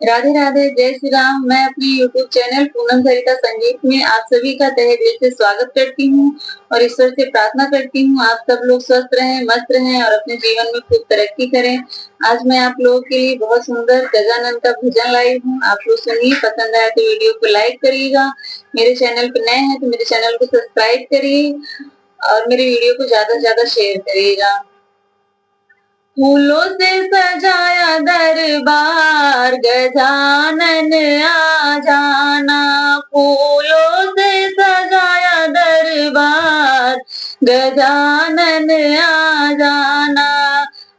राधे राधे, जय श्री राम। मैं अपने YouTube चैनल पूनम सरिता संगीत में आप सभी का तहे दिल से स्वागत करती हूँ और ईश्वर से प्रार्थना करती हूँ आप सब लोग स्वस्थ रहें, मस्त रहें और अपने जीवन में खूब तरक्की करें। आज मैं आप लोगों के लिए बहुत सुंदर गजानन का भजन लाई हूँ। आप लोग सुनिए, पसंद आए तो वीडियो को लाइक करिएगा। मेरे चैनल पर नए हैं तो मेरे चैनल को सब्सक्राइब करिए और मेरे वीडियो को ज्यादा से ज्यादा शेयर करिएगा। फूलों से सजाया दरबार, गजानन आ जाना। फूलों से सजाया दरबार, गजानन आ जाना।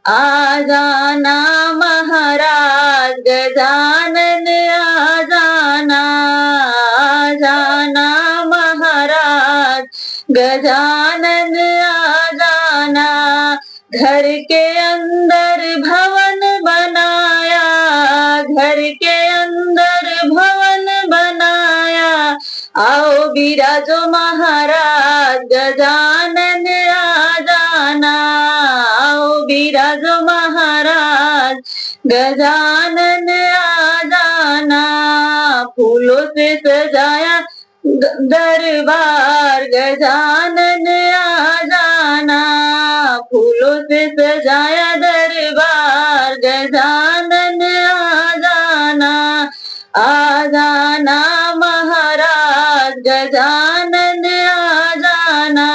आ जाना महाराज, गजानन आ जाना। आ जाना महाराज, गजानन आ जाना। घर के अंदर भवन बनाया, घर के अंदर भवन बनाया। आओ बिराजो महाराज, गजानन आ जाना। आओ बिराजो महाराज, गजानन आ जाना। फूलों से सजाया दरबार, गजानन आ जाना। फूलों से सजाया दरबार, गजानन आ जाना। आ जाना महाराज, गजानन आ जाना।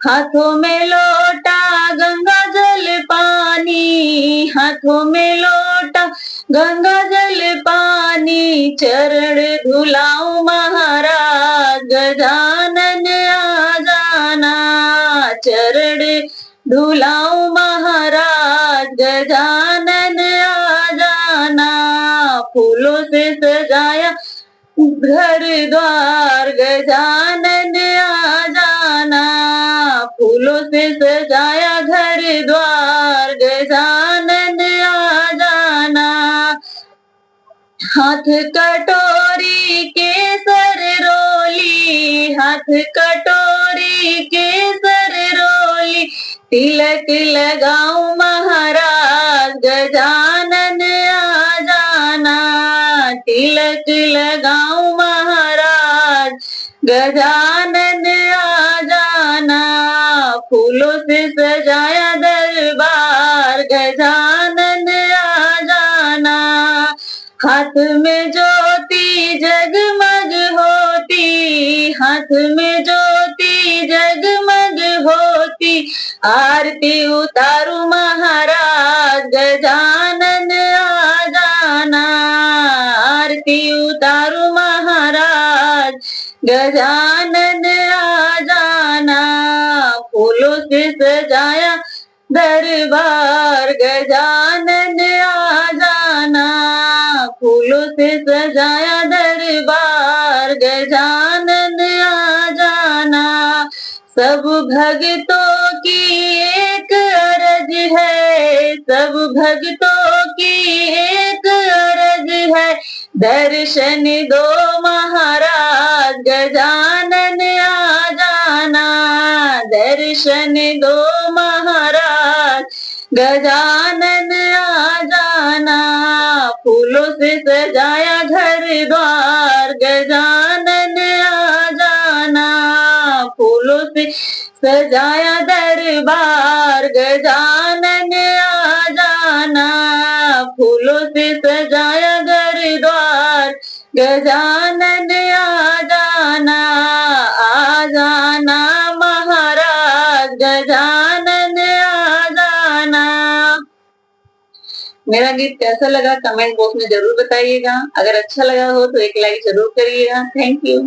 हाथों में लोटा गंगा जल पानी, हाथों में लोटा गंगा जल पानी। चरण धुलाऊं महाराज, गजानन आ जाना। चरण धुलाऊं महाराज, गजानन आ जाना। फूलों से सजाया घर द्वार, गजानन आ जाना। फूलों से सजाया घर द्वार, गजानन आ जाना। हाथ कटोरी केसर रोली, हाथ कटोरी केसर रोली। तिलक लगाऊं महाराज, गजानन आ जाना। तिलक लगाऊं महाराज, गजानन आ जाना। फूलों से सजाया दरबार, गजानन आ जाना। हाथ में ज्योति जगमग होती, हाथ में ज्योति जगमग होती। आरती उतारू महाराज, गजानन आ जाना। आरती उतारू महाराज, गजानन आ जाना। फूलों से सजाया दरबार, गजानन आ जाना। फूलों से सजाया दरबार, गजानन आ जाना। सब भक्तों की एक अरज है, सब भक्तों की एक अरज है। दर्शन दो महाराज, गजानन आ जाना। दर्शन दो महाराज, गजानन आ जाना। फूलों से सजाया घर द्वार, गजानन आ जाना। फूलों से सजाया दरबार, गजानन आ जाना। फूलों से सजाया घर द्वार, गजानन आ जाना। आ जाना महाराज, गजानन आ जाना। मेरा गीत कैसा लगा कमेंट बॉक्स में जरूर बताइएगा। अगर अच्छा लगा हो तो एक लाइक जरूर करिएगा। Thank you.